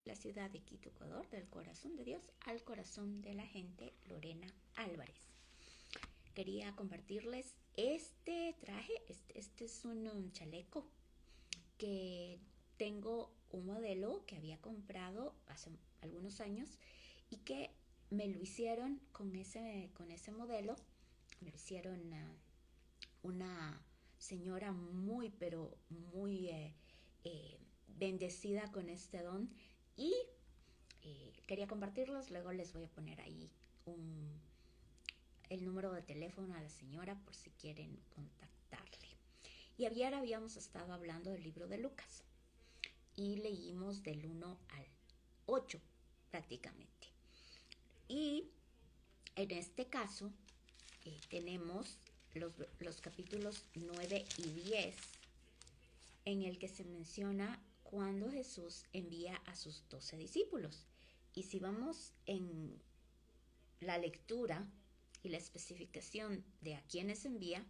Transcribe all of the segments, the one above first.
La ciudad de Quito, Ecuador, del corazón de Dios al corazón de la gente, Lorena Álvarez. Quería compartirles este traje, este es un chaleco que tengo un modelo que había comprado hace algunos años y que me lo hicieron con ese modelo, me lo hicieron una señora muy, pero muy bendecida con este don y quería compartirlos. Luego les voy a poner ahí el número de teléfono a la señora por si quieren contactarle. Y ayer habíamos estado hablando del libro de Lucas y leímos del 1 al 8 prácticamente. Y en este caso tenemos los capítulos 9 y 10 en el que se menciona cuando Jesús envía a sus 12 discípulos. Y si vamos en la lectura y la especificación de a quiénes envía,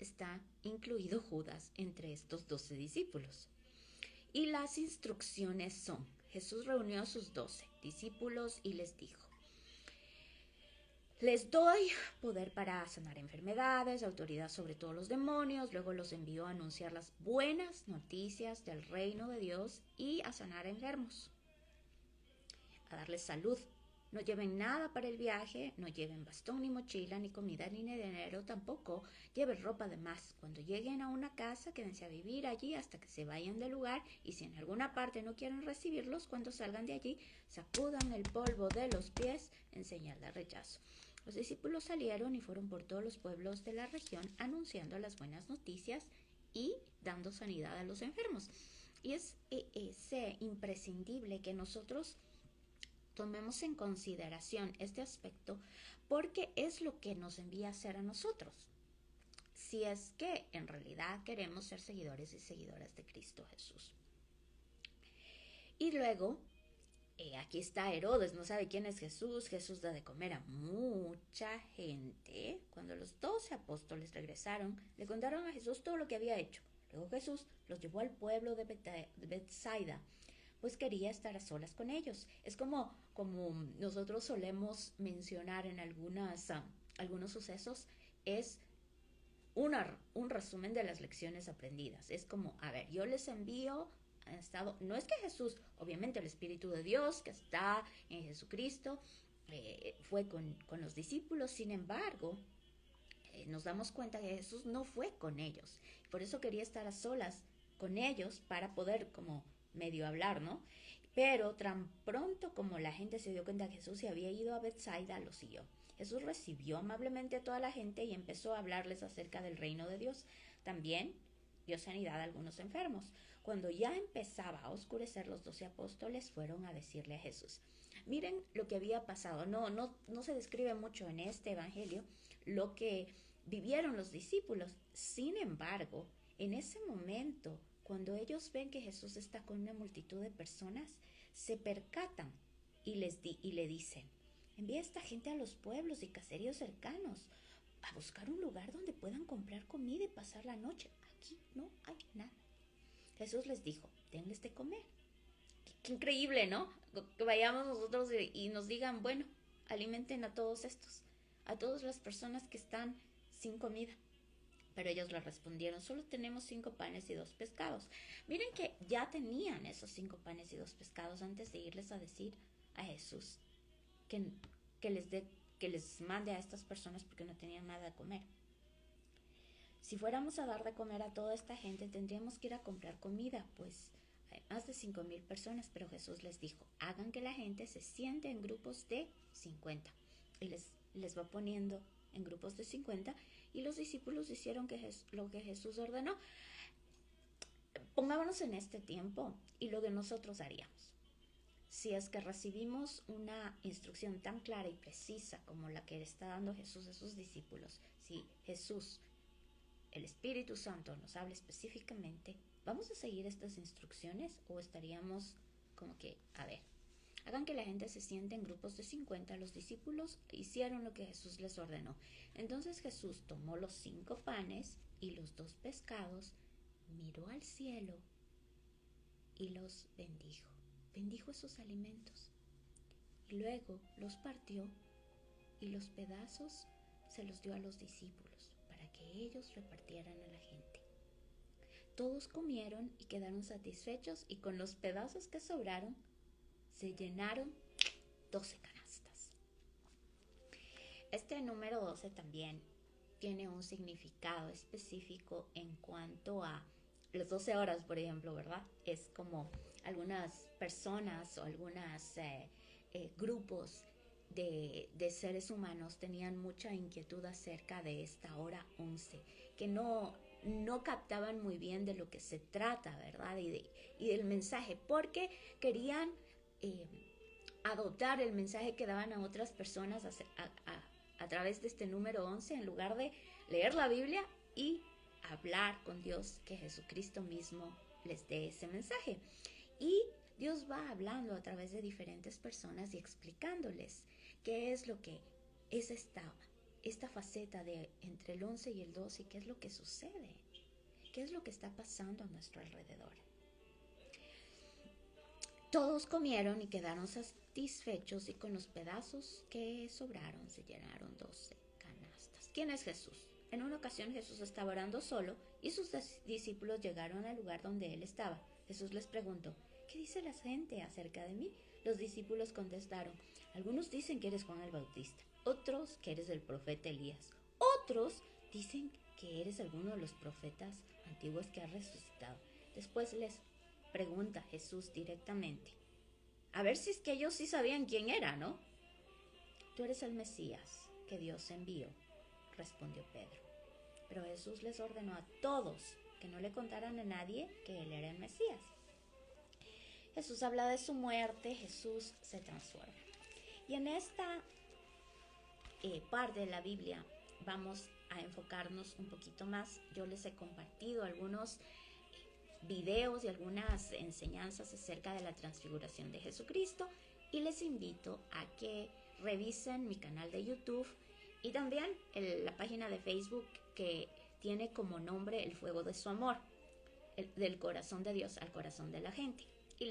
está incluido Judas entre estos 12 discípulos. Y las instrucciones son: Jesús reunió a sus 12 discípulos y les dijo: les doy poder para sanar enfermedades, autoridad sobre todos los demonios. Luego los envió a anunciar las buenas noticias del reino de Dios y a sanar enfermos, a darles salud. No lleven nada para el viaje, no lleven bastón, ni mochila, ni comida, ni dinero, tampoco lleven ropa de más. Cuando lleguen a una casa, quédense a vivir allí hasta que se vayan del lugar, y si en alguna parte no quieren recibirlos, cuando salgan de allí, sacudan el polvo de los pies en señal de rechazo. Los discípulos salieron y fueron por todos los pueblos de la región anunciando las buenas noticias y dando sanidad a los enfermos. Y es imprescindible que nosotros tomemos en consideración este aspecto, porque es lo que nos envía a hacer a nosotros, si es que en realidad queremos ser seguidores y seguidoras de Cristo Jesús. Y luego, aquí está Herodes, no sabe quién es Jesús. Jesús da de comer a mucha gente. Cuando los 12 apóstoles regresaron, le contaron a Jesús todo lo que había hecho. Luego Jesús los llevó al pueblo de Betsaida, pues quería estar a solas con ellos. Es como nosotros solemos mencionar en algunos sucesos, es un resumen de las lecciones aprendidas. Es como, a ver, yo les envío a estado, no es que Jesús, obviamente el Espíritu de Dios que está en Jesucristo, fue con los discípulos. Sin embargo, nos damos cuenta que Jesús no fue con ellos. Por eso quería estar a solas con ellos para poder como medio hablar, ¿no? Pero tan pronto como la gente se dio cuenta que Jesús se había ido a Betsaida, lo siguió. Jesús recibió amablemente a toda la gente y empezó a hablarles acerca del reino de Dios. También dio sanidad a algunos enfermos. Cuando ya empezaba a oscurecer, los 12 apóstoles fueron a decirle a Jesús. Miren lo que había pasado. No se describe mucho en este evangelio lo que vivieron los discípulos. Sin embargo, en ese momento, cuando ellos ven que Jesús está con una multitud de personas, se percatan y le dicen: envía a esta gente a los pueblos y caseríos cercanos a buscar un lugar donde puedan comprar comida y pasar la noche. Aquí no hay nada. Jesús les dijo: denles de comer. Qué increíble, ¿no? Que vayamos nosotros y nos digan: bueno, alimenten a todos estos, a todas las personas que están sin comida. Pero ellos le respondieron: solo tenemos 5 panes y 2 pescados. Miren que ya tenían esos 5 panes y 2 pescados antes de irles a decir a Jesús que, que les mande a estas personas, porque no tenían nada de comer. Si fuéramos a dar de comer a toda esta gente, tendríamos que ir a comprar comida, pues hay más de 5,000 personas. Pero Jesús les dijo: hagan que la gente se siente en grupos de 50. Y les va poniendo en grupos de 50, y los discípulos hicieron lo que Jesús ordenó. Pongámonos en este tiempo y lo que nosotros haríamos. Si es que recibimos una instrucción tan clara y precisa como la que está dando Jesús a sus discípulos, si Jesús, el Espíritu Santo, nos habla específicamente, ¿vamos a seguir estas instrucciones o estaríamos como que, a ver, hagan que la gente se siente en grupos de 50? Los discípulos hicieron lo que Jesús les ordenó. Entonces Jesús tomó los 5 panes y los 2 pescados, miró al cielo y los bendijo. bendijo esos alimentos y luego los partió y los pedazos se los dio a los discípulos para que ellos repartieran a la gente. Todos comieron y quedaron satisfechos y con los pedazos que sobraron se llenaron 12 canastas. Este número 12 también tiene un significado específico en cuanto a las 12 horas, por ejemplo, ¿verdad? Es como algunas personas o algunos grupos de seres humanos tenían mucha inquietud acerca de esta hora 11, que no captaban muy bien de lo que se trata, ¿verdad? Y del mensaje, porque querían adoptar el mensaje que daban a otras personas a través de este número 11, en lugar de leer la Biblia y hablar con Dios, que Jesucristo mismo les dé ese mensaje. Y Dios va hablando a través de diferentes personas y explicándoles qué es lo que es esta faceta de entre el 11 y el 12 y qué es lo que sucede, qué es lo que está pasando a nuestro alrededor. Todos comieron y quedaron satisfechos y con los pedazos que sobraron se llenaron 12 canastas. ¿Quién es Jesús? En una ocasión Jesús estaba orando solo y sus discípulos llegaron al lugar donde él estaba. Jesús les preguntó: ¿qué dice la gente acerca de mí? Los discípulos contestaron: algunos dicen que eres Juan el Bautista, otros que eres el profeta Elías, otros dicen que eres alguno de los profetas antiguos que ha resucitado. Después les pregunta Jesús directamente, a ver si es que ellos sí sabían quién era, ¿no? Tú eres el Mesías que Dios envió, respondió Pedro. Pero Jesús les ordenó a todos que no le contaran a nadie que él era el Mesías. Jesús habla de su muerte, Jesús se transforma. Y en esta parte de la Biblia vamos a enfocarnos un poquito más. Yo les he compartido algunos videos y algunas enseñanzas acerca de la transfiguración de Jesucristo y les invito a que revisen mi canal de YouTube y también la página de Facebook que tiene como nombre El Fuego de su Amor, del corazón de Dios al corazón de la gente. Y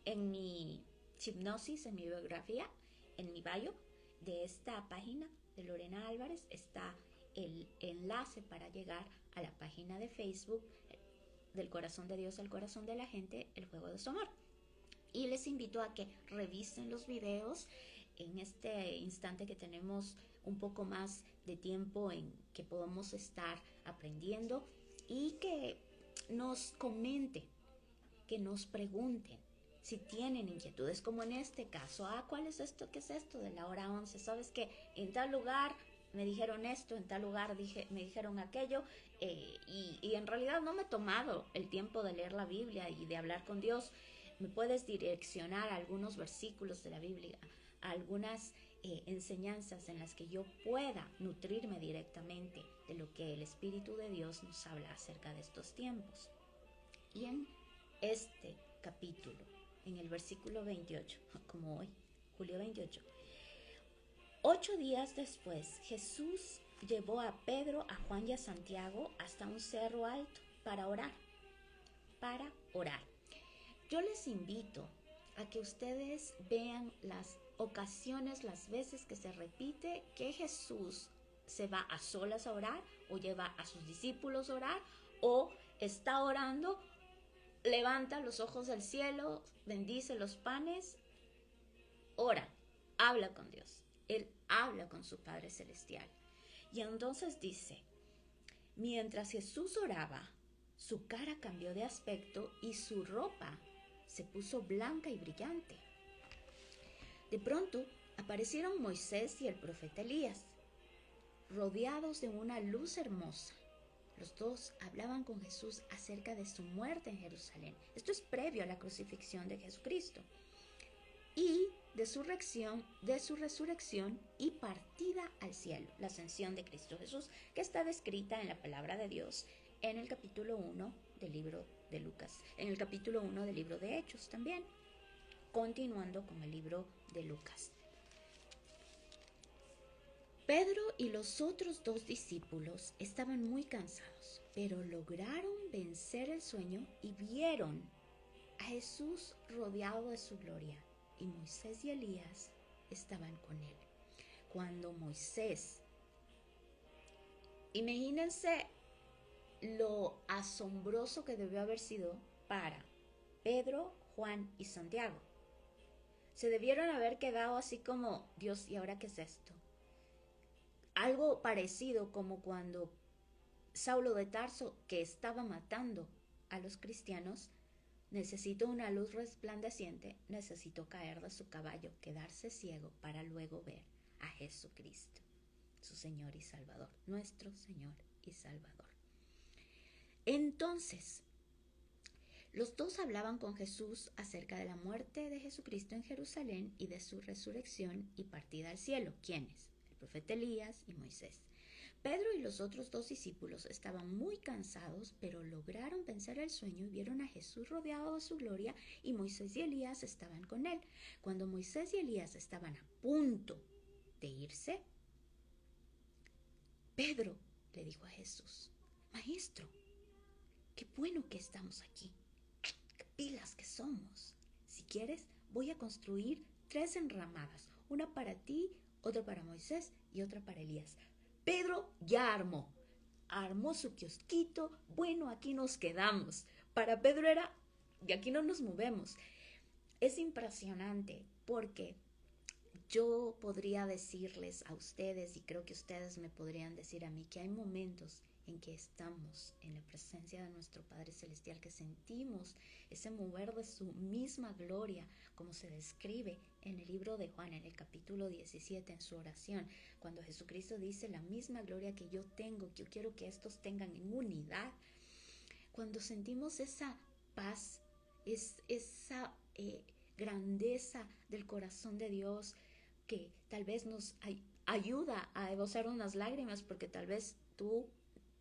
en mi hipnosis, en mi biografía, en mi bio de esta página de Lorena Álvarez está el enlace para llegar a la página de Facebook del corazón de Dios al corazón de la gente, El Fuego de su Amor. Y les invito a que revisen los videos en este instante que tenemos un poco más de tiempo en que podamos estar aprendiendo y que nos comenten, que nos pregunten si tienen inquietudes, como en este caso. ¿Cuál es esto? ¿Qué es esto de la hora 11? ¿Sabes que en tal lugar me dijeron esto, en tal lugar me dijeron aquello? Y en realidad no me he tomado el tiempo de leer la Biblia y de hablar con Dios. Me puedes direccionar a algunos versículos de la Biblia, a algunas enseñanzas en las que yo pueda nutrirme directamente de lo que el Espíritu de Dios nos habla acerca de estos tiempos. Y en este capítulo, en el versículo 28, como hoy, julio 28, 8 días después, Jesús llevó a Pedro, a Juan y a Santiago hasta un cerro alto para orar. Yo les invito a que ustedes vean las ocasiones, las veces que se repite que Jesús se va a solas a orar, o lleva a sus discípulos a orar, o está orando, levanta los ojos al cielo, bendice los panes, ora, habla con Dios. Él habla con su Padre Celestial. Y entonces dice, mientras Jesús oraba, su cara cambió de aspecto y su ropa se puso blanca y brillante. De pronto aparecieron Moisés y el profeta Elías, rodeados de una luz hermosa. Los dos hablaban con Jesús acerca de su muerte en Jerusalén. Esto es previo a la crucifixión de Jesucristo. Y de su resurrección y partida al cielo, la ascensión de Cristo Jesús, que está descrita en la palabra de Dios en el capítulo 1 del libro de Lucas, en el capítulo 1 del libro de Hechos también, continuando con el libro de Lucas. Pedro y los otros 2 discípulos estaban muy cansados, pero lograron vencer el sueño y vieron a Jesús rodeado de su gloria, y Moisés y Elías estaban con él. Cuando Moisés, imagínense lo asombroso que debió haber sido para Pedro, Juan y Santiago. Se debieron haber quedado así como, Dios, ¿y ahora qué es esto? Algo parecido como cuando Saulo de Tarso, que estaba matando a los cristianos, necesitó una luz resplandeciente, necesitó caer de su caballo, quedarse ciego para luego ver a Jesucristo, su Señor y Salvador, nuestro Señor y Salvador. Entonces, los dos hablaban con Jesús acerca de la muerte de Jesucristo en Jerusalén y de su resurrección y partida al cielo. ¿Quiénes? El profeta Elías y Moisés. Pedro y los otros dos discípulos estaban muy cansados, pero lograron vencer el sueño y vieron a Jesús rodeado de su gloria, y Moisés y Elías estaban con él. Cuando Moisés y Elías estaban a punto de irse, Pedro le dijo a Jesús: Maestro, qué bueno que estamos aquí. Qué pilas que somos. Si quieres, voy a construir 3 enramadas, una para ti, otra para Moisés y otra para Elías. Pedro ya armó su kiosquito. Bueno, aquí nos quedamos. Para Pedro era, de aquí no nos movemos. Es impresionante porque yo podría decirles a ustedes, y creo que ustedes me podrían decir a mí, que hay momentos en que estamos en la presencia de nuestro Padre Celestial, que sentimos ese mover de su misma gloria, como se describe en el libro de Juan, en el capítulo 17, en su oración, cuando Jesucristo dice: la misma gloria que yo tengo, que yo quiero que estos tengan en unidad. Cuando sentimos esa paz, esa grandeza del corazón de Dios, que tal vez nos ayuda a esbozar unas lágrimas, porque tal vez tú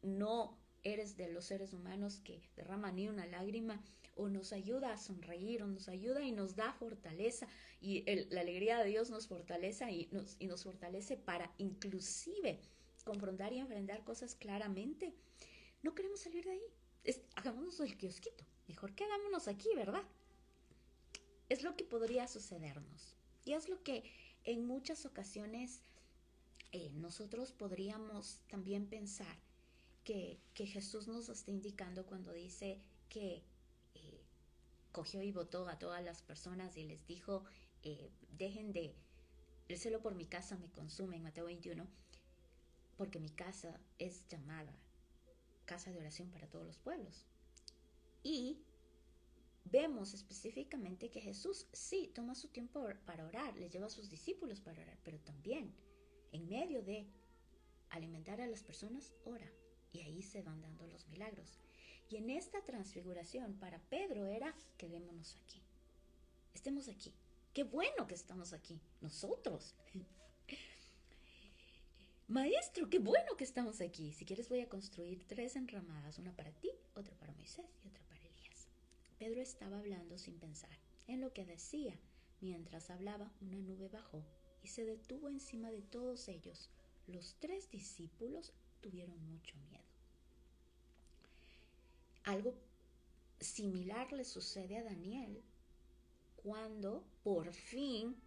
no eres de los seres humanos que derraman ni una lágrima, o nos ayuda a sonreír, o nos ayuda y nos da fortaleza, y la alegría de Dios nos fortalece y nos fortalece para inclusive confrontar y enfrentar cosas claramente. No queremos salir de ahí. Hagámonos el kiosquito. Mejor quedámonos aquí, ¿verdad? Es lo que podría sucedernos. Y es lo que en muchas ocasiones nosotros podríamos también pensar que Jesús nos está indicando cuando dice que cogió y votó a todas las personas y les dijo: dejen de, el celo por mi casa me consume, en Mateo 21, porque mi casa es llamada casa de oración para todos los pueblos. Y vemos específicamente que Jesús sí toma su tiempo para orar, les lleva a sus discípulos para orar, pero también en medio de alimentar a las personas, ora, y ahí se van dando los milagros. Y en esta transfiguración para Pedro era: quedémonos aquí, estemos aquí, qué bueno que estamos aquí, nosotros. Maestro, qué bueno que estamos aquí. Si quieres, voy a construir 3 enramadas, una para ti, otra para Moisés y otra para Elías. Pedro estaba hablando sin pensar en lo que decía. Mientras hablaba, una nube bajó y se detuvo encima de todos ellos. Los 3 discípulos tuvieron mucho miedo. Algo similar le sucede a Daniel cuando por fin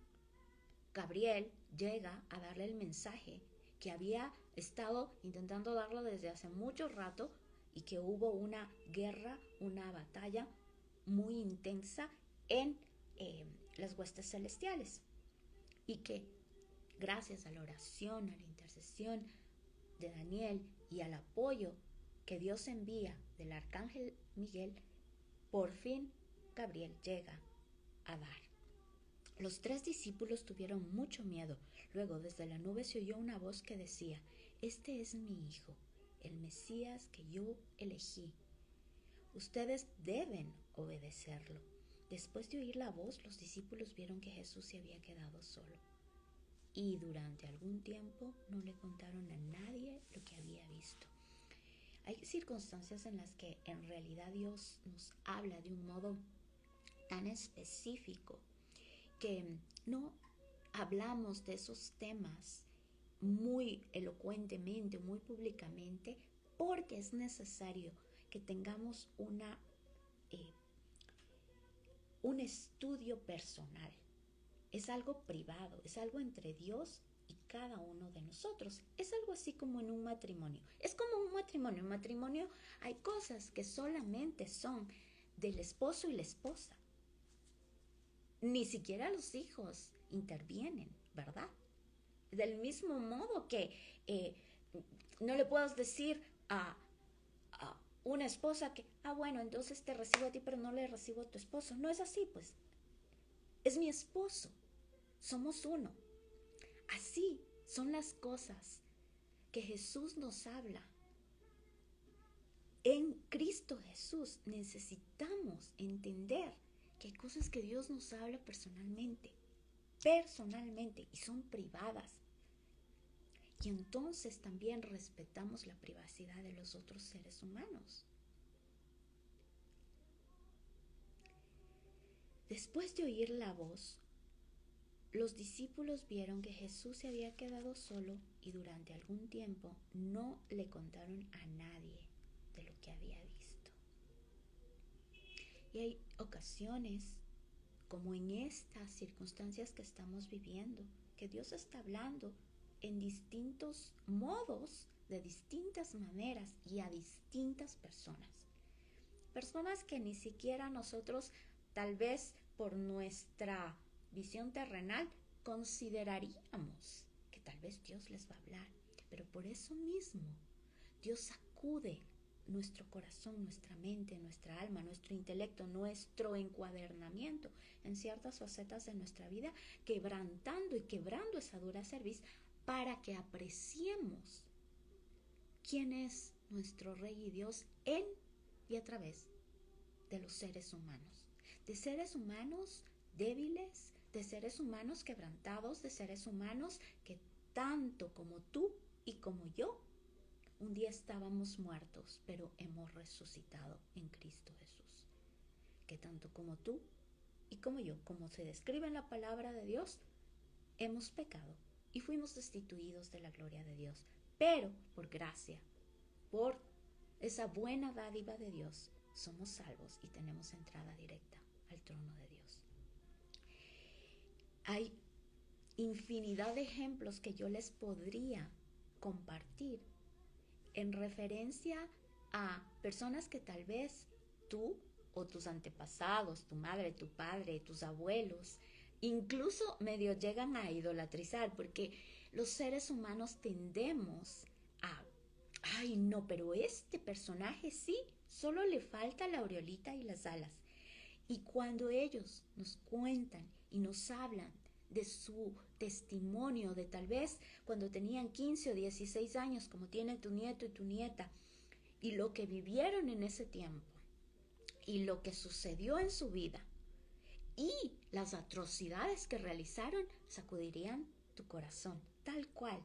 Gabriel llega a darle el mensaje que había estado intentando darlo desde hace mucho rato, y que hubo una guerra, una batalla muy intensa en las huestes celestiales, y que gracias a la oración, a la intercesión de Daniel y al apoyo que Dios envía del arcángel Miguel, por fin Gabriel llega a dar. Los 3 discípulos tuvieron mucho miedo. Luego desde la nube se oyó una voz que decía: este es mi Hijo, el Mesías que yo elegí. Ustedes deben obedecerlo. Después de oír la voz, los discípulos vieron que Jesús se había quedado solo. Y durante algún tiempo no le contaron a nadie lo que había visto. Hay circunstancias en las que en realidad Dios nos habla de un modo tan específico que no hablamos de esos temas muy elocuentemente, muy públicamente, porque es necesario que tengamos una un estudio personal, es algo privado, es algo entre Dios y cada uno de nosotros. Es algo así como en un matrimonio. Es como un matrimonio. En un matrimonio hay cosas que solamente son del esposo y la esposa. Ni siquiera los hijos intervienen, ¿verdad? Del mismo modo que no le puedas decir a una esposa que, bueno, entonces te recibo a ti, pero no le recibo a tu esposo. No es así, pues. Es mi esposo. Somos uno. Así son las cosas que Jesús nos habla. En Cristo Jesús necesitamos entender que hay cosas que Dios nos habla personalmente, y son privadas. Y entonces también respetamos la privacidad de los otros seres humanos. Después de oír la voz, los discípulos vieron que Jesús se había quedado solo y durante algún tiempo no le contaron a nadie de lo que había visto. Y hay ocasiones, como en estas circunstancias que estamos viviendo, que Dios está hablando en distintos modos, de distintas maneras y a distintas personas. Personas que ni siquiera nosotros, tal vez por nuestra visión terrenal, consideraríamos que tal vez Dios les va a hablar. Pero por eso mismo, Dios sacude nuestro corazón, nuestra mente, nuestra alma, nuestro intelecto, nuestro encuadernamiento en ciertas facetas de nuestra vida, quebrantando y quebrando esa dura cerviz para que apreciemos quién es nuestro Rey y Dios en y a través de los seres humanos. De seres humanos débiles, de seres humanos quebrantados, de seres humanos que tanto como tú y como yo, un día estábamos muertos, pero hemos resucitado en Cristo Jesús. Que tanto como tú y como yo, como se describe en la palabra de Dios, hemos pecado y fuimos destituidos de la gloria de Dios. Pero por gracia, por esa buena dádiva de Dios, somos salvos y tenemos entrada directa al trono de Dios. Hay infinidad de ejemplos que yo les podría compartir en referencia a personas que tal vez tú o tus antepasados, tu madre, tu padre, tus abuelos, incluso medio llegan a idolatrizar, porque los seres humanos tendemos a, ay no, pero este personaje sí, solo le falta la aureolita y las alas. Y cuando ellos nos cuentan y nos hablan de su testimonio, de tal vez cuando tenían 15 o 16 años, como tiene tu nieto y tu nieta, y lo que vivieron en ese tiempo, y lo que sucedió en su vida, y las atrocidades que realizaron, sacudirían tu corazón, tal cual,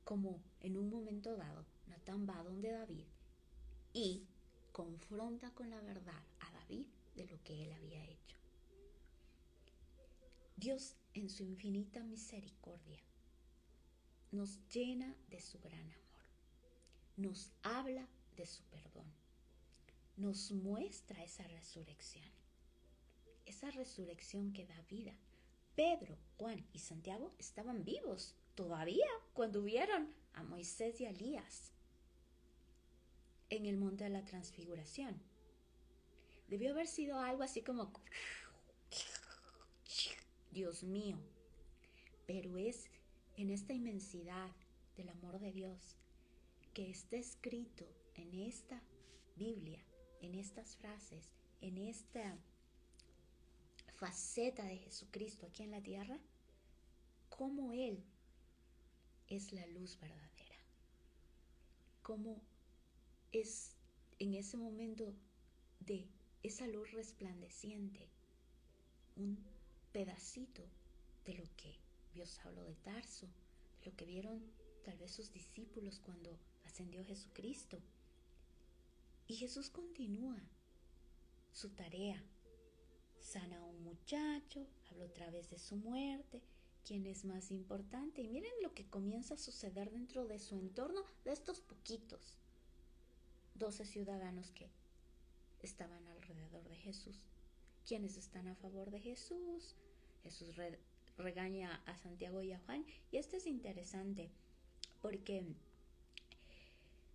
como en un momento dado, Natán va donde David y confronta con la verdad a David de lo que él había hecho. Dios, en su infinita misericordia, nos llena de su gran amor, nos habla de su perdón, nos muestra esa resurrección que da vida. Pedro, Juan y Santiago estaban vivos todavía cuando vieron a Moisés y a Elías en el monte de la transfiguración. Debió haber sido algo así como, Dios mío, pero es en esta inmensidad del amor de Dios que está escrito en esta Biblia, en estas frases, en esta faceta de Jesucristo aquí en la tierra, cómo Él es la luz verdadera, cómo es en ese momento de esa luz resplandeciente un pedacito de lo que vio Saulo de Tarso, de lo que vieron tal vez sus discípulos cuando ascendió Jesucristo. Y Jesús continúa su tarea. Sana a un muchacho, habla otra vez de su muerte, quién es más importante. Y miren lo que comienza a suceder dentro de su entorno, de estos poquitos 12 ciudadanos que estaban alrededor de Jesús. ¿Quiénes están a favor de Jesús? Jesús regaña a Santiago y a Juan. Y esto es interesante porque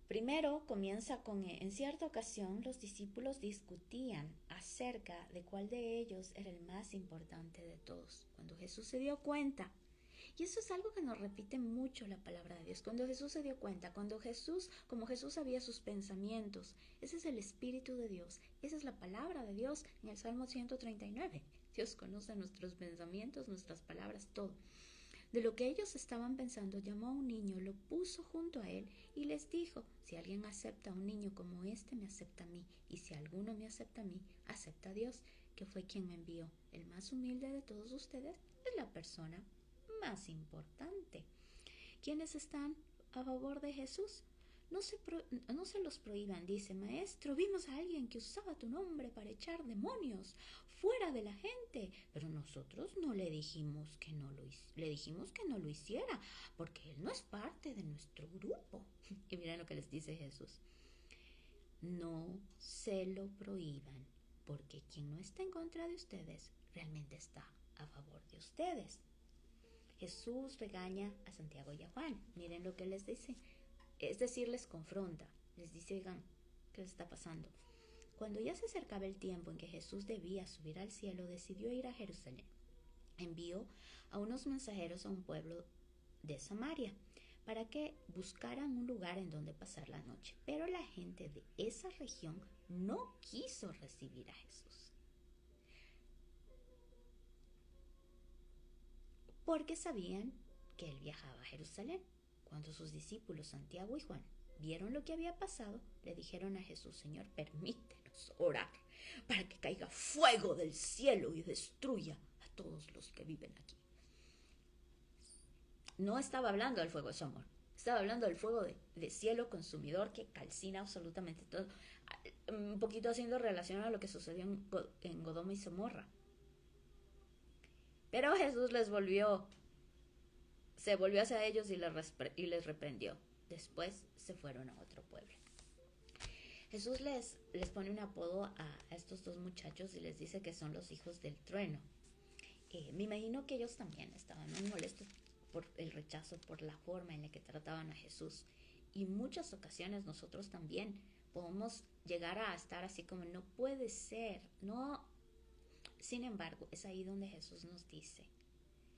primero comienza con, en cierta ocasión, los discípulos discutían acerca de cuál de ellos era el más importante de todos. Cuando Jesús se dio cuenta, y eso es algo que nos repite mucho la palabra de Dios, cuando Jesús se dio cuenta, como Jesús sabía sus pensamientos, ese es el Espíritu de Dios, esa es la palabra de Dios en el Salmo 139. Dios conoce nuestros pensamientos, nuestras palabras, todo. De lo que ellos estaban pensando, llamó a un niño, lo puso junto a él y les dijo: si alguien acepta a un niño como este, me acepta a mí, y si alguno me acepta a mí, acepta a Dios, que fue quien me envió. El más humilde de todos ustedes es la persona más importante. ¿Quiénes están a favor de Jesús? No se los prohíban. Dice: maestro, vimos a alguien que usaba tu nombre para echar demonios fuera de la gente, pero nosotros no le dijimos que no lo hiciera, porque él no es parte de nuestro grupo. Y miren lo que les dice Jesús: no se lo prohíban, porque quien no está en contra de ustedes realmente está a favor de ustedes. Jesús regaña a Santiago y a Juan. Miren lo que les dice. Es decir, les confronta. Les dice: oigan, ¿qué les está pasando? Cuando ya se acercaba el tiempo en que Jesús debía subir al cielo, decidió ir a Jerusalén. Envió a unos mensajeros a un pueblo de Samaria para que buscaran un lugar en donde pasar la noche. Pero la gente de esa región no quiso recibir a Jesús, porque sabían que él viajaba a Jerusalén. Cuando sus discípulos Santiago y Juan vieron lo que había pasado, le dijeron a Jesús: Señor, permítenos orar para que caiga fuego del cielo y destruya a todos los que viven aquí. No estaba hablando del fuego de su amor, estaba hablando del fuego de cielo consumidor que calcina absolutamente todo, un poquito haciendo relación a lo que sucedió en Godoma y Gomorra. Pero Jesús se volvió hacia ellos y les reprendió. Después se fueron a otro pueblo. Jesús les pone un apodo a estos dos muchachos y les dice que son los hijos del trueno. Me imagino que ellos también estaban muy molestos por el rechazo, por la forma en la que trataban a Jesús. Y en muchas ocasiones nosotros también podemos llegar a estar así como: no puede ser, no. Sin embargo, es ahí donde Jesús nos dice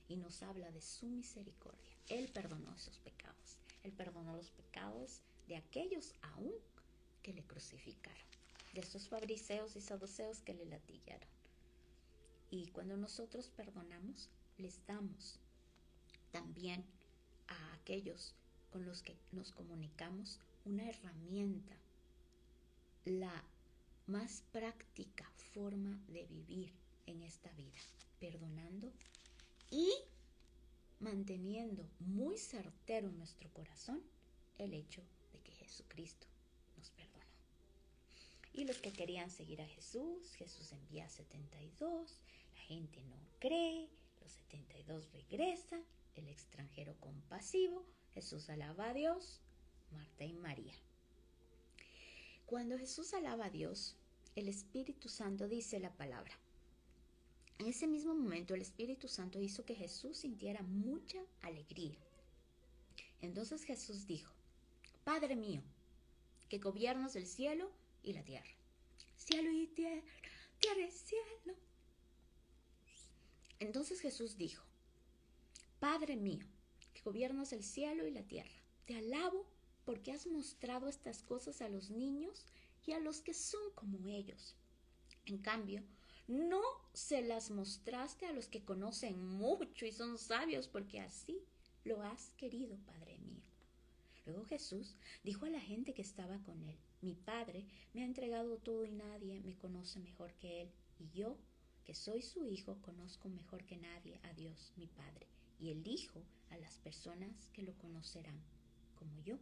y nos habla de su misericordia. Él perdonó esos pecados. Él perdonó los pecados de aquellos aún que le crucificaron, de esos fariseos y saduceos que le latigaron. Y cuando nosotros perdonamos, les damos también a aquellos con los que nos comunicamos una herramienta, la más práctica forma de vivir en esta vida, perdonando y manteniendo muy certero en nuestro corazón el hecho de que Jesucristo nos perdonó. Y los que querían seguir a Jesús, Jesús envía a 72, la gente no cree, los 72 regresan, el extranjero compasivo, Jesús alaba a Dios, Marta y María. Cuando Jesús alaba a Dios, el Espíritu Santo dice la palabra. En ese mismo momento el Espíritu Santo hizo que Jesús sintiera mucha alegría. Entonces Jesús dijo: Padre mío, que gobiernas el cielo y la tierra. Cielo y tierra, tierra y cielo. Entonces Jesús dijo: Padre mío, que gobiernas el cielo y la tierra, te alabo porque has mostrado estas cosas a los niños y a los que son como ellos. En cambio, no se las mostraste a los que conocen mucho y son sabios, porque así lo has querido, Padre mío. Luego Jesús dijo a la gente que estaba con él: Mi Padre me ha entregado todo y nadie me conoce mejor que él. Y yo, que soy su hijo, conozco mejor que nadie a Dios, mi Padre, y elijo a las personas que lo conocerán, como yo.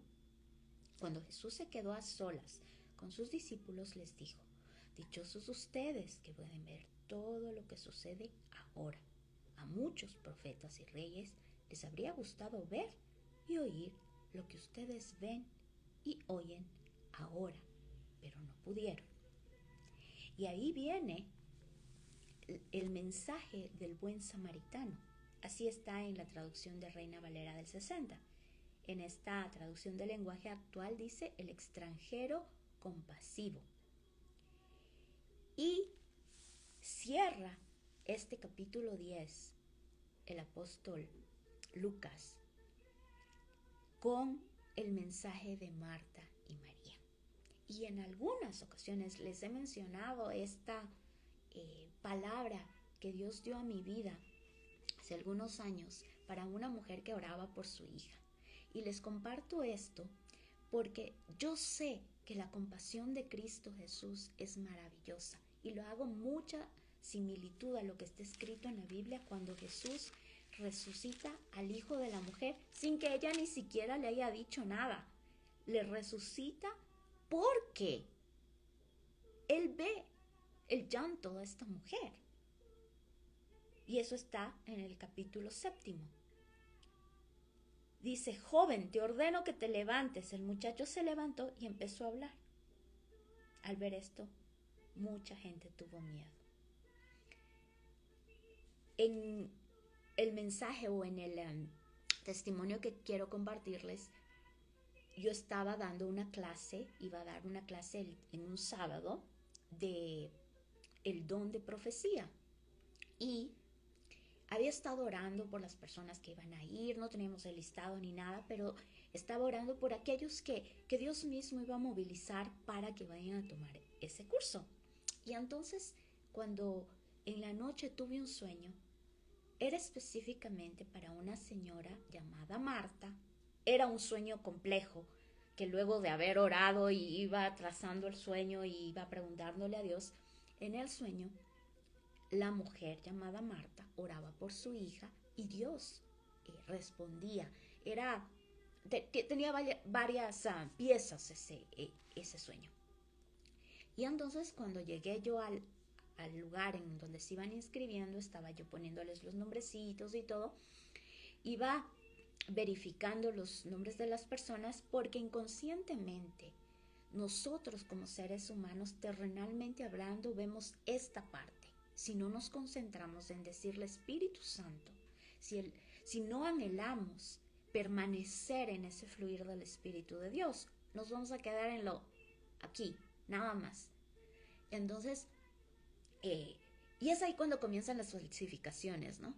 Cuando Jesús se quedó a solas con sus discípulos, les dijo: Dichosos ustedes que pueden ver todo lo que sucede ahora. A muchos profetas y reyes les habría gustado ver y oír lo que ustedes ven y oyen ahora, pero no pudieron. Y ahí viene el mensaje del buen samaritano. Así está en la traducción de Reina Valera del 60. En esta traducción del lenguaje actual dice el extranjero compasivo. Y cierra este capítulo 10 el apóstol Lucas con el mensaje de Marta y María. Y en algunas ocasiones les he mencionado esta palabra que Dios dio a mi vida hace algunos años para una mujer que oraba por su hija. Y les comparto esto porque yo sé que la compasión de Cristo Jesús es maravillosa y lo hago mucha similitud a lo que está escrito en la Biblia cuando Jesús resucita al hijo de la mujer sin que ella ni siquiera le haya dicho nada. Le resucita porque él ve el llanto de esta mujer. Y eso está en el capítulo 7. Dice, joven, te ordeno que te levantes. El muchacho se levantó y empezó a hablar. Al ver esto, mucha gente tuvo miedo. En el mensaje o en el testimonio que quiero compartirles, yo estaba dando una clase, iba a dar una clase en un sábado de el don de profecía. Y había estado orando por las personas que iban a ir, no teníamos el listado ni nada, pero estaba orando por aquellos que Dios mismo iba a movilizar para que vayan a tomar ese curso. Y entonces, cuando en la noche tuve un sueño, era específicamente para una señora llamada Marta. Era un sueño complejo, que luego de haber orado y iba trazando el sueño y iba preguntándole a Dios, en el sueño la mujer llamada Marta oraba por su hija y Dios respondía. Tenía varias piezas ese sueño. Y entonces cuando llegué yo al lugar en donde se iban inscribiendo, estaba yo poniéndoles los nombrecitos y todo, iba verificando los nombres de las personas porque inconscientemente nosotros como seres humanos, terrenalmente hablando, vemos esta parte. Si no nos concentramos en decirle Espíritu Santo, si no anhelamos permanecer en ese fluir del Espíritu de Dios, nos vamos a quedar en lo aquí, nada más. Entonces, y es ahí cuando comienzan las falsificaciones, ¿no?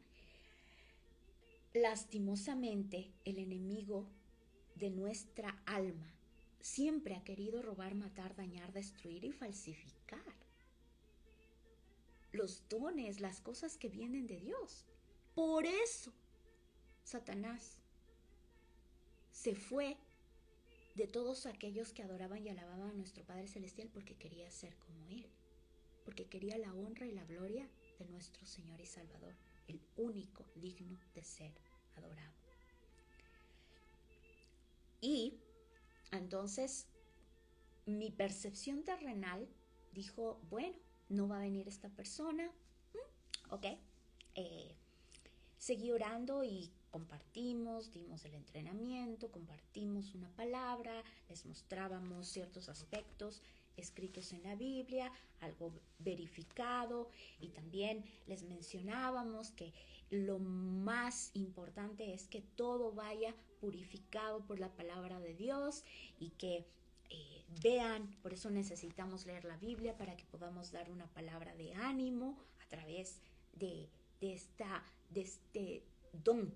Lastimosamente, el enemigo de nuestra alma siempre ha querido robar, matar, dañar, destruir y falsificar los dones, las cosas que vienen de Dios. Por eso, Satanás se fue de todos aquellos que adoraban y alababan a nuestro Padre Celestial porque quería ser como Él, porque quería la honra y la gloria de nuestro Señor y Salvador, el único digno de ser adorado. Y entonces mi percepción terrenal dijo, bueno, no va a venir esta persona, ok. Seguí orando y compartimos, dimos el entrenamiento, compartimos una palabra, les mostrábamos ciertos aspectos escritos en la Biblia, algo verificado, y también les mencionábamos que lo más importante es que todo vaya purificado por la palabra de Dios y que vean, por eso necesitamos leer la Biblia para que podamos dar una palabra de ánimo a través de este don,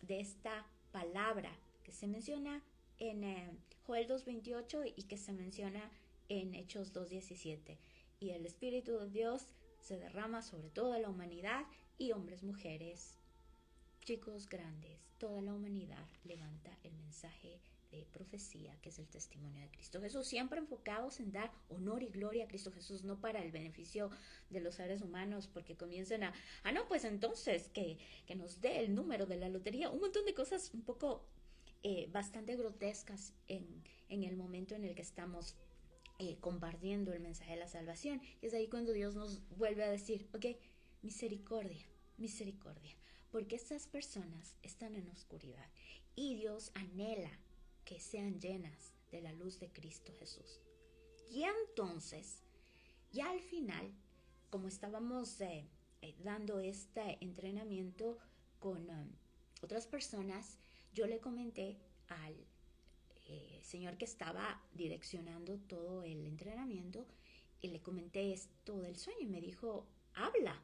de esta palabra que se menciona en Joel 2:28 y que se menciona en Hechos 2:17. Y el Espíritu de Dios se derrama sobre toda la humanidad y hombres, mujeres, chicos, grandes, toda la humanidad levanta el mensaje de profecía, que es el testimonio de Cristo Jesús, siempre enfocados en dar honor y gloria a Cristo Jesús, no para el beneficio de los seres humanos, porque comiencen no, pues entonces que nos dé el número de la lotería, un montón de cosas un poco bastante grotescas en el momento en el que estamos compartiendo el mensaje de la salvación. Y es ahí cuando Dios nos vuelve a decir, ok, misericordia, misericordia, porque estas personas están en oscuridad y Dios anhela que sean llenas de la luz de Cristo Jesús. Y entonces, Ya al final, como estábamos dando este entrenamiento con otras personas, yo le comenté al señor que estaba direccionando todo el entrenamiento y le comenté esto del sueño y me dijo, habla.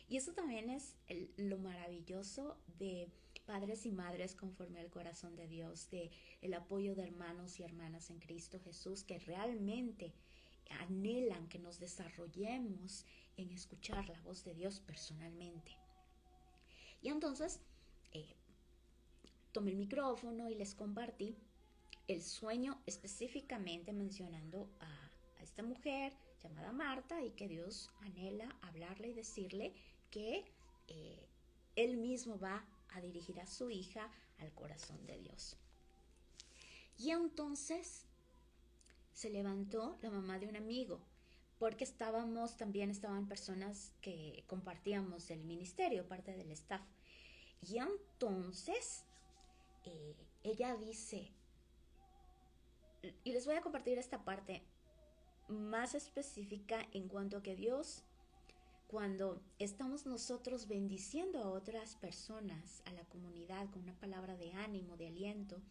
Y eso también es lo maravilloso de padres y madres conforme al corazón de Dios, de el apoyo de hermanos y hermanas en Cristo Jesús que realmente anhelan que nos desarrollemos en escuchar la voz de Dios personalmente. Y entonces tomé el micrófono y les compartí el sueño específicamente mencionando a esta mujer llamada Marta y que Dios anhela hablarle y decirle que Él mismo va a dirigir a su hija al corazón de Dios. Y entonces se levantó la mamá de un amigo, porque también estaban personas que compartíamos del ministerio, parte del staff. Y entonces ella dice, y les voy a compartir esta parte más específica en cuanto a que Dios, cuando estamos nosotros bendiciendo a otras personas, a la comunidad, con una palabra de ánimo, de aliento,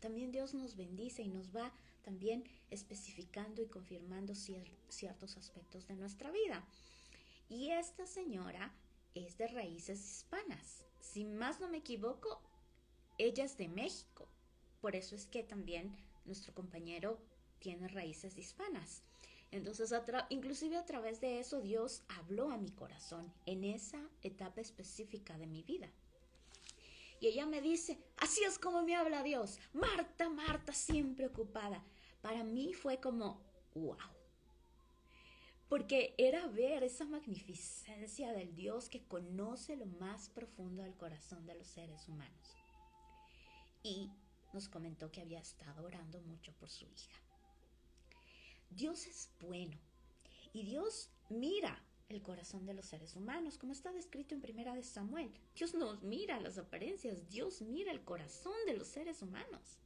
también Dios nos bendice y nos va también especificando y confirmando ciertos aspectos de nuestra vida. Y esta señora es de raíces hispanas. Si más no me equivoco, ella es de México. Por eso es que también nuestro compañero tiene raíces hispanas. Entonces, inclusive a través de eso, Dios habló a mi corazón en esa etapa específica de mi vida. Y ella me dice, así es como me habla Dios. Marta, Marta, siempre ocupada. Para mí fue como, wow. Porque era ver esa magnificencia del Dios que conoce lo más profundo del corazón de los seres humanos. Y nos comentó que había estado orando mucho por su hija. Dios es bueno y Dios mira el corazón de los seres humanos, como está descrito en Primera de Samuel. Dios no mira las apariencias, Dios mira el corazón de los seres humanos.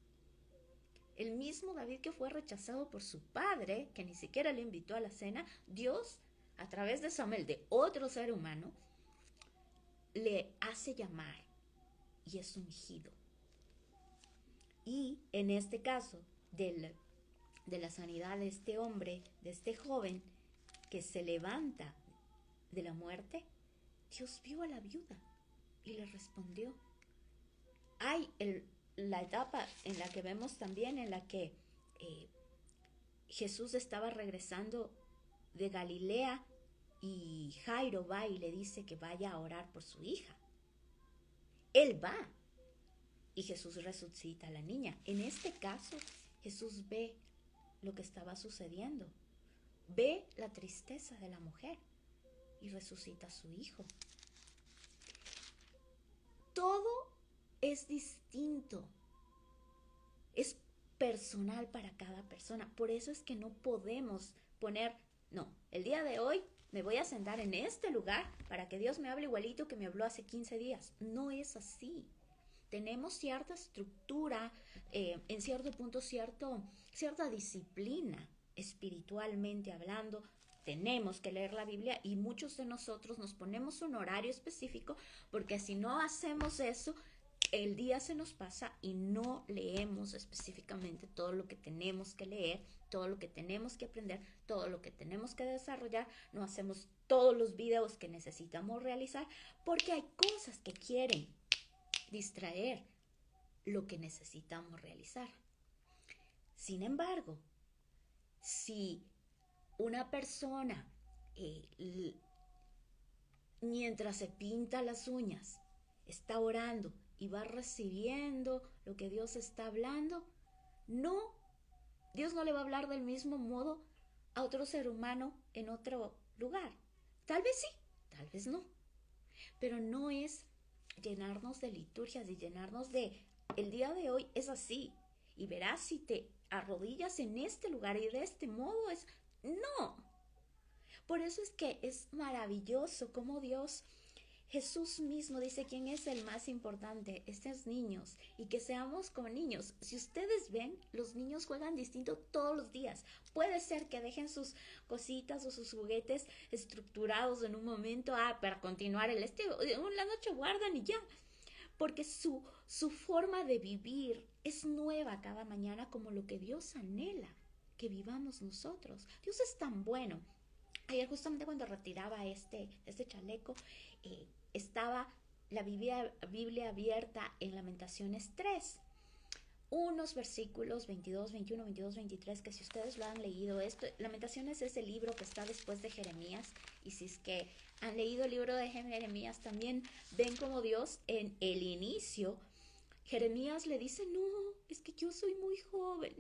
El mismo David que fue rechazado por su padre, que ni siquiera le invitó a la cena, Dios, a través de Samuel, de otro ser humano, le hace llamar y es ungido. Y en este caso, de la sanidad de este hombre, de este joven que se levanta de la muerte, Dios vio a la viuda y le respondió. Hay la etapa en la que vemos también en la que Jesús estaba regresando de Galilea y Jairo va y le dice que vaya a orar por su hija. Él va y Jesús resucita a la niña. En este caso, Jesús ve lo que estaba sucediendo, ve la tristeza de la mujer y resucita a su hijo. Todo es distinto, es personal para cada persona. Por eso es que no podemos poner, no, el día de hoy me voy a sentar en este lugar para que Dios me hable igualito que me habló hace 15 días. No es así. Tenemos cierta estructura, en cierto punto cierta disciplina espiritualmente hablando. Tenemos que leer la Biblia y muchos de nosotros nos ponemos un horario específico porque si no hacemos eso, el día se nos pasa y no leemos específicamente todo lo que tenemos que leer, todo lo que tenemos que aprender, todo lo que tenemos que desarrollar. No hacemos todos los videos que necesitamos realizar porque hay cosas que quieren distraer lo que necesitamos realizar. Sin embargo, si una persona mientras se pinta las uñas está orando y va recibiendo lo que Dios está hablando, no, Dios no le va a hablar del mismo modo a otro ser humano en otro lugar. Tal vez sí, tal vez no, pero no es llenarnos de liturgias y llenarnos de el día de hoy es así y verás si te arrodillas en este lugar y de este modo es no. Por eso es que es maravilloso cómo Dios Jesús mismo dice quién es el más importante, estos niños, y que seamos como niños. Si ustedes ven, los niños juegan distinto todos los días. Puede ser que dejen sus cositas o sus juguetes estructurados en un momento, para continuar la noche guardan y ya. Porque su forma de vivir es nueva cada mañana, como lo que Dios anhela que vivamos nosotros. Dios es tan bueno. Ayer justamente cuando retiraba este chaleco, estaba la Biblia abierta en Lamentaciones 3. Unos versículos 22, 21, 22, 23, que si ustedes lo han leído, Lamentaciones es el libro que está después de Jeremías, y si es que han leído el libro de Jeremías, también ven como Dios en el inicio, Jeremías le dice, no, es que yo soy muy joven.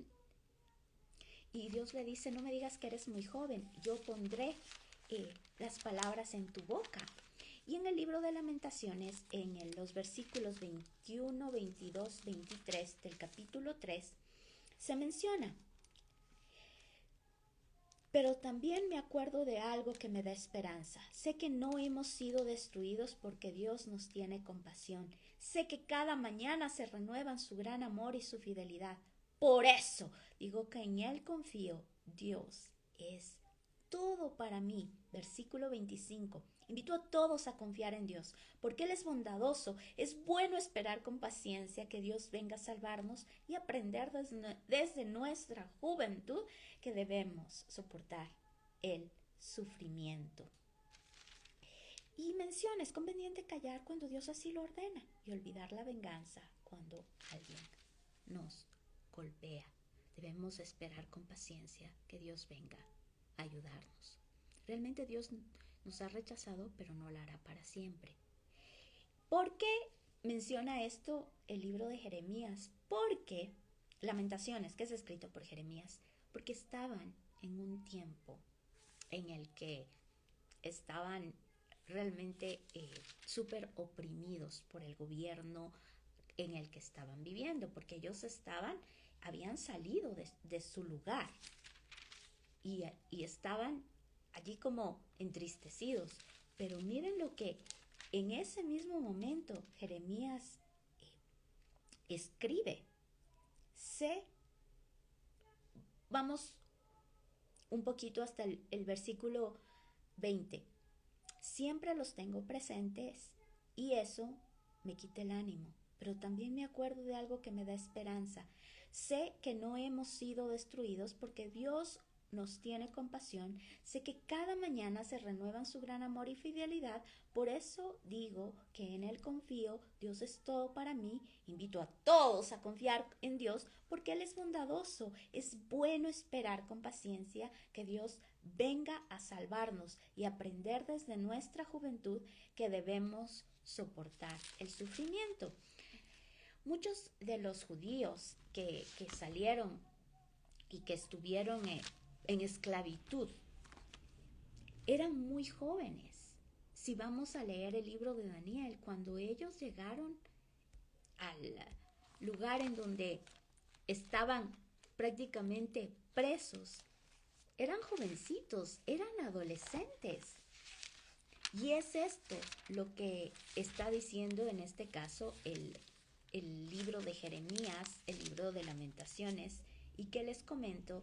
Y Dios le dice, no me digas que eres muy joven, yo pondré las palabras en tu boca. Y en el libro de Lamentaciones, los versículos 21, 22, 23 del capítulo 3, se menciona, pero también me acuerdo de algo que me da esperanza. Sé que no hemos sido destruidos porque Dios nos tiene compasión. Sé que cada mañana se renuevan su gran amor y su fidelidad. Por eso digo que en Él confío. Dios es todo para mí. Versículo 25. Invito a todos a confiar en Dios, porque Él es bondadoso. Es bueno esperar con paciencia que Dios venga a salvarnos y aprender desde nuestra juventud que debemos soportar el sufrimiento. Y menciona, es conveniente callar cuando Dios así lo ordena y olvidar la venganza cuando alguien nos golpea. Debemos esperar con paciencia que Dios venga a ayudarnos. Realmente Dios nos ha rechazado, pero no lo hará para siempre. ¿Por qué menciona esto el libro de Jeremías? Porque Lamentaciones, que es escrito por Jeremías, porque estaban en un tiempo en el que estaban realmente súper oprimidos por el gobierno en el que estaban viviendo, porque ellos habían salido de su lugar y estaban allí como entristecidos. Pero miren lo que en ese mismo momento Jeremías escribe. Vamos un poquito hasta el versículo 20. Siempre los tengo presentes y eso me quita el ánimo, pero también me acuerdo de algo que me da esperanza. Sé que no hemos sido destruidos porque Dios nos tiene compasión. Sé que cada mañana se renuevan su gran amor y fidelidad. Por eso digo que en Él confío. Dios es todo para mí. Invito a todos a confiar en Dios porque Él es bondadoso. Es bueno esperar con paciencia que Dios venga a salvarnos y aprender desde nuestra juventud que debemos soportar el sufrimiento. Muchos de los judíos que salieron y que estuvieron en esclavitud eran muy jóvenes. Si vamos a leer el libro de Daniel, cuando ellos llegaron al lugar en donde estaban prácticamente presos, eran jovencitos, eran adolescentes. Y es esto lo que está diciendo en este caso el libro de Jeremías, el libro de Lamentaciones, y que les comento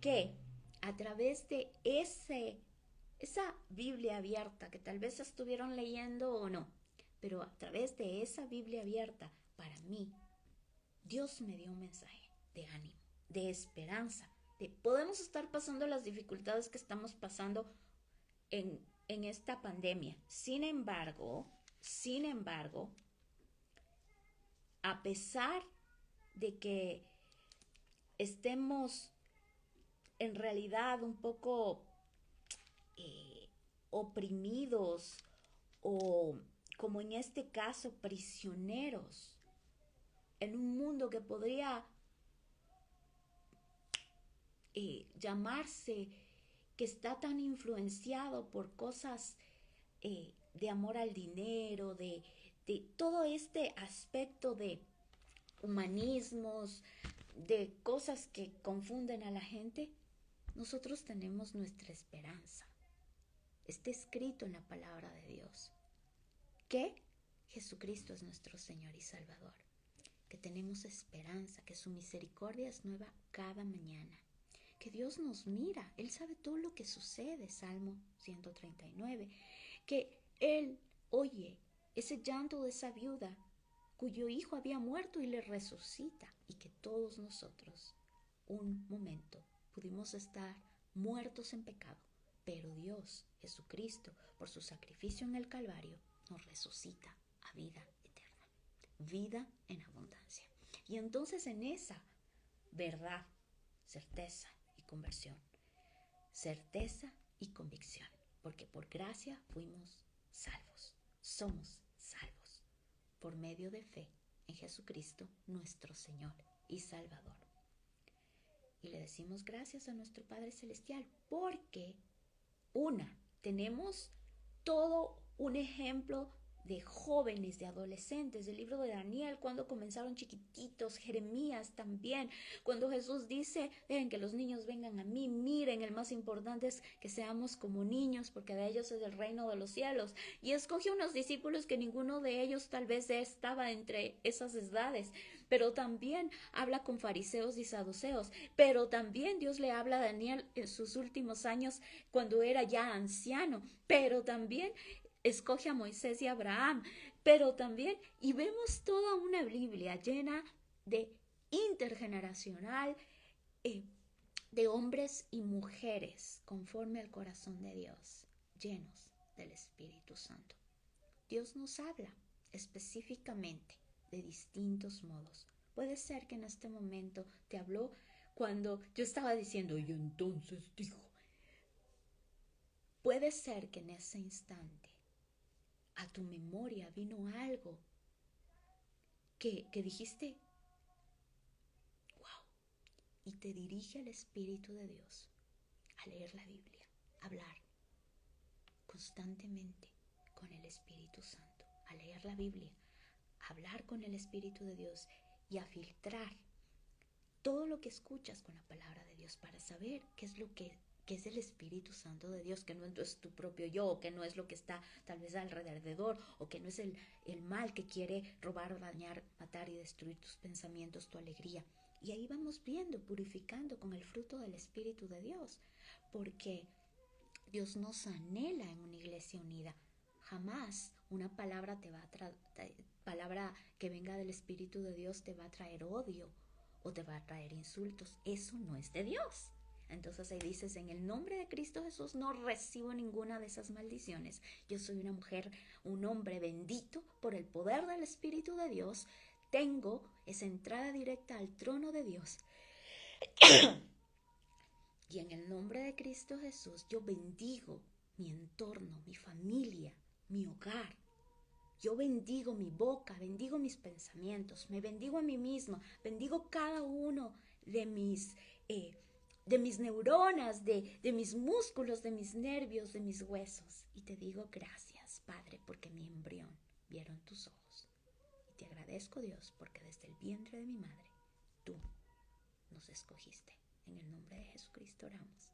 que a través de esa Biblia abierta, que tal vez estuvieron leyendo o no, pero a través de esa Biblia abierta, para mí, Dios me dio un mensaje de ánimo, de esperanza, de podemos estar pasando las dificultades que estamos pasando en esta pandemia. Sin embargo, a pesar de que estemos en realidad un poco oprimidos o, como en este caso, prisioneros en un mundo que podría llamarse que está tan influenciado por cosas de amor al dinero, de todo este aspecto de humanismos, de cosas que confunden a la gente, nosotros tenemos nuestra esperanza. Está escrito en la palabra de Dios. que Jesucristo es nuestro Señor y Salvador, que tenemos esperanza, que su misericordia es nueva cada mañana, que Dios nos mira, Él sabe todo lo que sucede, Salmo 139, que Él oye ese llanto de esa viuda cuyo hijo había muerto y le resucita, y que todos nosotros un momento pudimos estar muertos en pecado, pero Dios, Jesucristo, por su sacrificio en el Calvario, nos resucita a vida eterna, vida en abundancia. Y entonces en esa verdad, certeza y conversión, certeza y convicción, porque por gracia fuimos salvos, somos salvos, por medio de fe en Jesucristo, nuestro Señor y Salvador. Y le decimos gracias a nuestro Padre Celestial porque, tenemos todo un ejemplo de jóvenes, de adolescentes, del libro de Daniel, cuando comenzaron chiquititos, Jeremías también, cuando Jesús dice, dejen que los niños vengan a mí, miren, el más importante es que seamos como niños, porque de ellos es el reino de los cielos, y escogió unos discípulos que ninguno de ellos tal vez estaba entre esas edades, pero también habla con fariseos y saduceos, pero también Dios le habla a Daniel en sus últimos años cuando era ya anciano, pero también escoge a Moisés y a Abraham, pero también, y vemos toda una Biblia llena de intergeneracional, de hombres y mujeres conforme al corazón de Dios, llenos del Espíritu Santo. Dios nos habla específicamente de distintos modos. Puede ser que en este momento te habló cuando yo estaba diciendo, y entonces dijo. Puede ser que en ese instante a tu memoria vino algo que dijiste, wow, y te dirige el Espíritu de Dios a leer la Biblia, a hablar constantemente con el Espíritu Santo, a leer la Biblia, a hablar con el Espíritu de Dios y a filtrar todo lo que escuchas con la palabra de Dios para saber qué es lo que es el Espíritu Santo de Dios, que no es tu propio yo, o que no es lo que está tal vez alrededor, o que no es el mal que quiere robar, dañar, matar y destruir tus pensamientos, tu alegría. Y ahí vamos viendo, purificando con el fruto del Espíritu de Dios, porque Dios nos anhela en una iglesia unida. Jamás una palabra palabra que venga del Espíritu de Dios te va a traer odio o te va a traer insultos. Eso no es de Dios. Entonces ahí dices, en el nombre de Cristo Jesús no recibo ninguna de esas maldiciones. Yo soy una mujer, un hombre bendito por el poder del Espíritu de Dios. Tengo esa entrada directa al trono de Dios. Y en el nombre de Cristo Jesús yo bendigo mi entorno, mi familia, mi hogar. Yo bendigo mi boca, bendigo mis pensamientos, me bendigo a mí misma, bendigo cada uno de mis neuronas, de mis músculos, de mis nervios, de mis huesos. Y te digo gracias, Padre, porque mi embrión vieron tus ojos. Y te agradezco, Dios, porque desde el vientre de mi madre, tú nos escogiste. En el nombre de Jesucristo oramos.